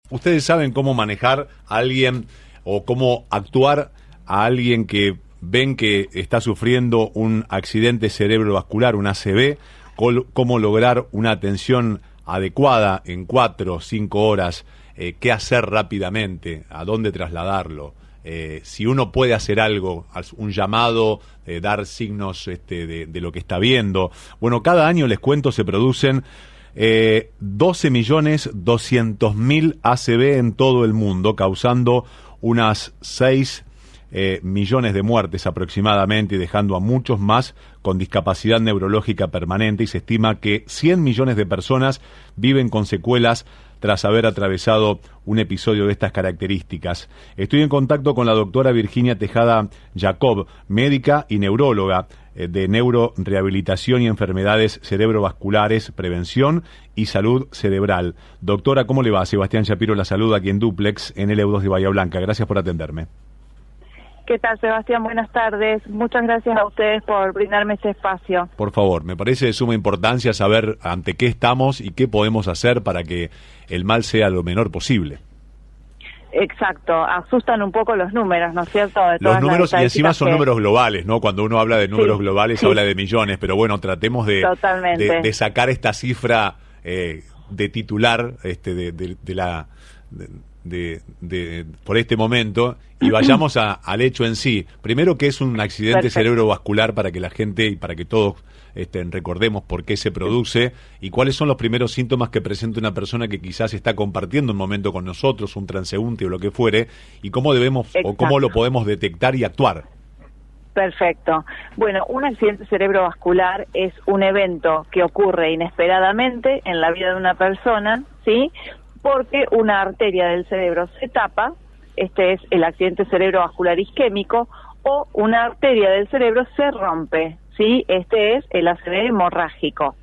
¿Ustedes saben cómo manejar a alguien o cómo actuar a alguien que ven que está sufriendo un accidente cerebrovascular, un ACV? ¿Cómo lograr una atención adecuada en 4 o 5 horas? ¿Qué hacer rápidamente? ¿A dónde trasladarlo? Si uno puede hacer algo, un llamado, dar signos de lo que está viendo. Bueno, cada año, les cuento, se producen 12.200.000 ACV en todo el mundo, causando unas 6 millones de muertes aproximadamente, y dejando a muchos más con discapacidad neurológica permanente, y se estima que 100 millones de personas viven con secuelas tras haber atravesado un episodio de estas características. Estoy en contacto con la doctora Virginia Tejada Jacob, médica y neuróloga de neurorehabilitación y enfermedades cerebrovasculares, prevención y salud cerebral. Doctora, ¿cómo le va? Sebastián Shapiro la saluda aquí en Duplex, en el EU2 de Bahía Blanca. Gracias por atenderme. ¿Qué tal, Sebastián? Buenas tardes. Muchas gracias a ustedes por brindarme ese espacio. Por favor, me parece de suma importancia saber ante qué estamos y qué podemos hacer para que el mal sea lo menor posible. Exacto, asustan un poco los números, ¿no es cierto? Los números, y encima son números globales, ¿no? Cuando uno habla de números globales, habla de millones, pero bueno, tratemos de sacar esta cifra de titular por este momento, y vayamos al hecho en sí. Primero, ¿qué es un accidente cerebrovascular, para que la gente y para que todos recordemos por qué se produce y cuáles son los primeros síntomas que presenta una persona que quizás está compartiendo un momento con nosotros, un transeúnte o lo que fuere, y cómo debemos o cómo lo podemos detectar y actuar? Perfecto. Bueno, un accidente cerebrovascular es un evento que ocurre inesperadamente en la vida de una persona, ¿sí? Porque una arteria del cerebro se tapa, este es el accidente cerebrovascular isquémico, o una arteria del cerebro se rompe, ¿sí? Este es el ACV hemorrágico.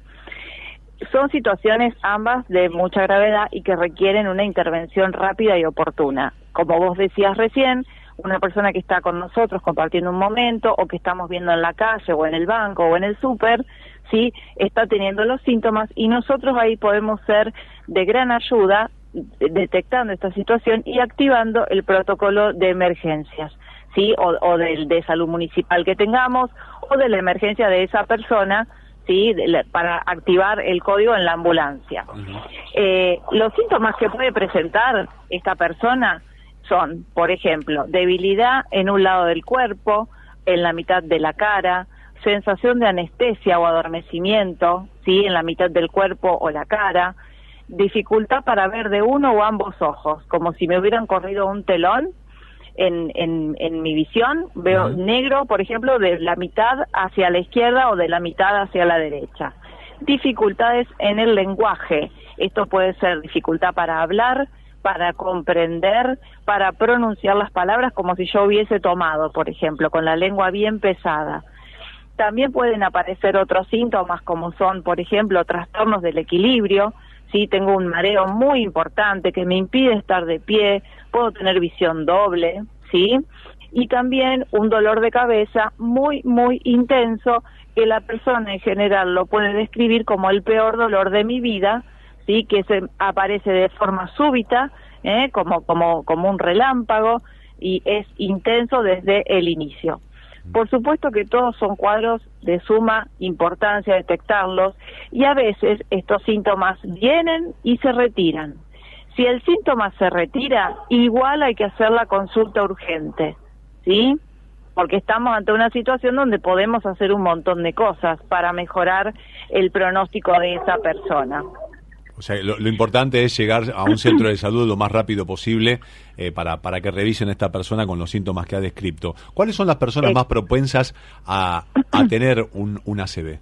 Son situaciones ambas de mucha gravedad y que requieren una intervención rápida y oportuna. Como vos decías recién, una persona que está con nosotros compartiendo un momento, o que estamos viendo en la calle o en el banco o en el súper, ¿sí? Está teniendo los síntomas, y nosotros ahí podemos ser de gran ayuda detectando esta situación y activando el protocolo de emergencias, ¿sí? O de salud municipal que tengamos, o de la emergencia de esa persona, ¿sí? Para activar el código en la ambulancia. Los síntomas que puede presentar esta persona son, por ejemplo, debilidad en un lado del cuerpo, en la mitad de la cara, sensación de anestesia o adormecimiento, ¿sí? En la mitad del cuerpo o la cara, dificultad para ver de uno o ambos ojos, como si me hubieran corrido un telón en mi visión, veo negro, por ejemplo, de la mitad hacia la izquierda o de la mitad hacia la derecha. Dificultades en el lenguaje, esto puede ser dificultad para hablar, para comprender, para pronunciar las palabras, como si yo hubiese tomado, por ejemplo, con la lengua bien pesada. También pueden aparecer otros síntomas, como son, por ejemplo, trastornos del equilibrio. Sí, tengo un mareo muy importante que me impide estar de pie, puedo tener visión doble, ¿sí? Y también un dolor de cabeza muy, muy intenso, que la persona en general lo puede describir como el peor dolor de mi vida, ¿sí? Que aparece de forma súbita, como un relámpago, y es intenso desde el inicio. Por supuesto que todos son cuadros de suma importancia detectarlos, y a veces estos síntomas vienen y se retiran. Si el síntoma se retira, igual hay que hacer la consulta urgente, ¿sí? Porque estamos ante una situación donde podemos hacer un montón de cosas para mejorar el pronóstico de esa persona. O sea, lo importante es llegar a un centro de salud lo más rápido posible para que revisen a esta persona con los síntomas que ha descrito. ¿Cuáles son las personas más propensas a tener un ACV?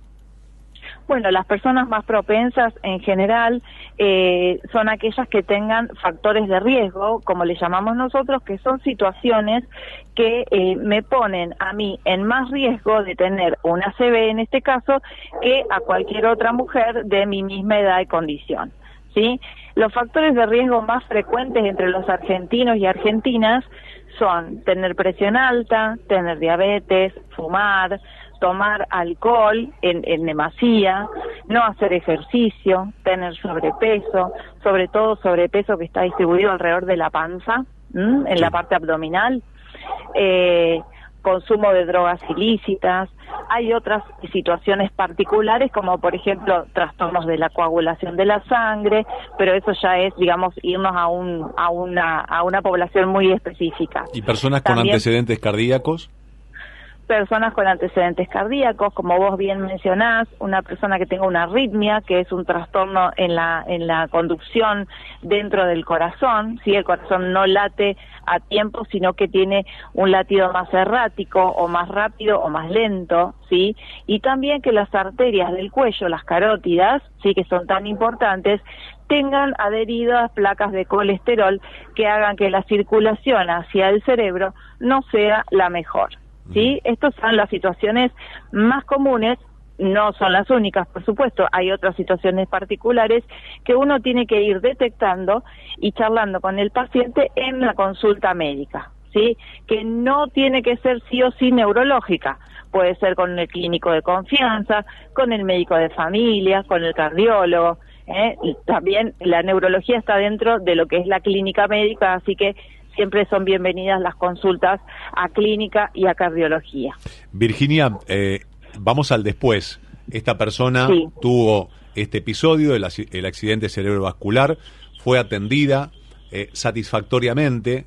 Bueno, las personas más propensas en general son aquellas que tengan factores de riesgo, como le llamamos nosotros, que son situaciones que me ponen a mí en más riesgo de tener un ACV, en este caso, que a cualquier otra mujer de mi misma edad y condición, ¿sí? Los factores de riesgo más frecuentes entre los argentinos y argentinas son tener presión alta, tener diabetes, fumar, tomar alcohol en demasía, no hacer ejercicio, tener sobrepeso, sobre todo sobrepeso que está distribuido alrededor de la panza, en la parte abdominal, consumo de drogas ilícitas. Hay otras situaciones particulares, como por ejemplo trastornos de la coagulación de la sangre, pero eso ya es, digamos, irnos a una población muy específica. ¿Y personas con antecedentes cardíacos? Personas con antecedentes cardíacos, como vos bien mencionás, una persona que tenga una arritmia, que es un trastorno en la conducción dentro del corazón, ¿sí? El corazón no late a tiempo, sino que tiene un latido más errático, o más rápido, o más lento, ¿sí? Y también que las arterias del cuello, las carótidas, ¿sí? Que son tan importantes, tengan adheridas placas de colesterol que hagan que la circulación hacia el cerebro no sea la mejor. ¿Sí? Estas son las situaciones más comunes, no son las únicas, por supuesto, hay otras situaciones particulares que uno tiene que ir detectando y charlando con el paciente en la consulta médica, ¿sí? Que no tiene que ser sí o sí neurológica, puede ser con el clínico de confianza, con el médico de familia, con el cardiólogo, y también la neurología está dentro de lo que es la clínica médica, así que siempre son bienvenidas las consultas a clínica y a cardiología. Virginia, vamos al después. Esta persona tuvo este episodio, el accidente cerebrovascular, fue atendida satisfactoriamente.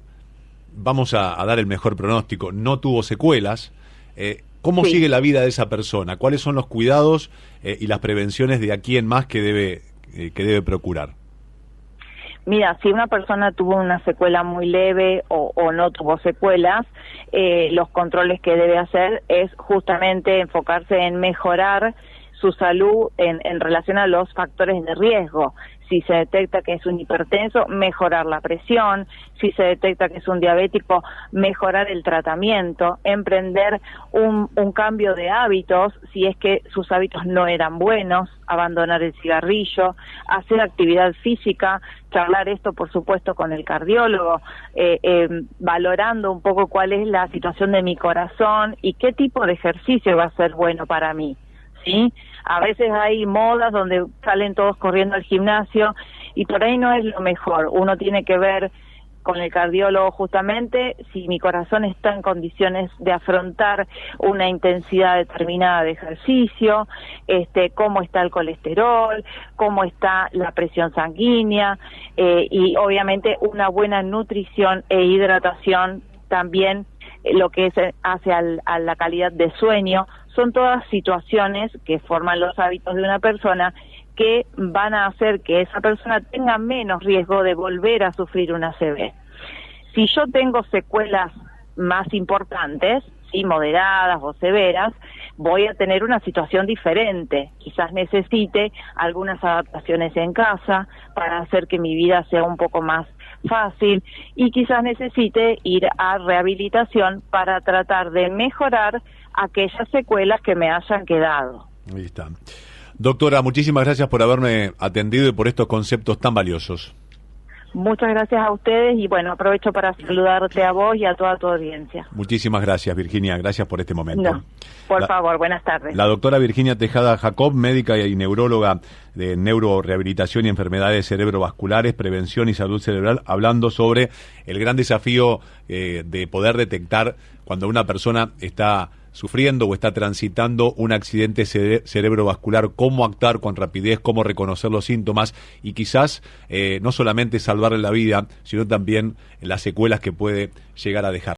Vamos a dar el mejor pronóstico. No tuvo secuelas. ¿Cómo sigue la vida de esa persona? ¿Cuáles son los cuidados y las prevenciones de aquí en más que debe procurar? Mira, si una persona tuvo una secuela muy leve o no tuvo secuelas, los controles que debe hacer es justamente enfocarse en mejorar su salud en relación a los factores de riesgo. Si se detecta que es un hipertenso, mejorar la presión. Si se detecta que es un diabético, mejorar el tratamiento, emprender un cambio de hábitos, si es que sus hábitos no eran buenos, abandonar el cigarrillo, hacer actividad física, charlar esto, por supuesto, con el cardiólogo, valorando un poco cuál es la situación de mi corazón y qué tipo de ejercicio va a ser bueno para mí. ¿Sí? A veces hay modas donde salen todos corriendo al gimnasio y por ahí no es lo mejor. Uno tiene que ver con el cardiólogo justamente si mi corazón está en condiciones de afrontar una intensidad determinada de ejercicio, cómo está el colesterol, cómo está la presión sanguínea y obviamente una buena nutrición e hidratación también, lo que hace a la calidad de sueño. Son todas situaciones que forman los hábitos de una persona que van a hacer que esa persona tenga menos riesgo de volver a sufrir una ACV. Si yo tengo secuelas más importantes, ¿sí? Moderadas o severas, voy a tener una situación diferente. Quizás necesite algunas adaptaciones en casa para hacer que mi vida sea un poco más fácil y quizás necesite ir a rehabilitación para tratar de mejorar aquellas secuelas que me hayan quedado. Ahí está. Doctora, muchísimas gracias por haberme atendido y por estos conceptos tan valiosos. Muchas gracias a ustedes y bueno, aprovecho para saludarte a vos y a toda tu audiencia. Muchísimas gracias, Virginia, gracias por este momento. No, por favor, buenas tardes. La doctora Virginia Tejada Jacob, médica y neuróloga de neurorehabilitación y enfermedades cerebrovasculares, prevención y salud cerebral, hablando sobre el gran desafío de poder detectar cuando una persona está sufriendo o está transitando un accidente cerebrovascular, cómo actuar con rapidez, cómo reconocer los síntomas y quizás no solamente salvarle la vida, sino también las secuelas que puede llegar a dejar.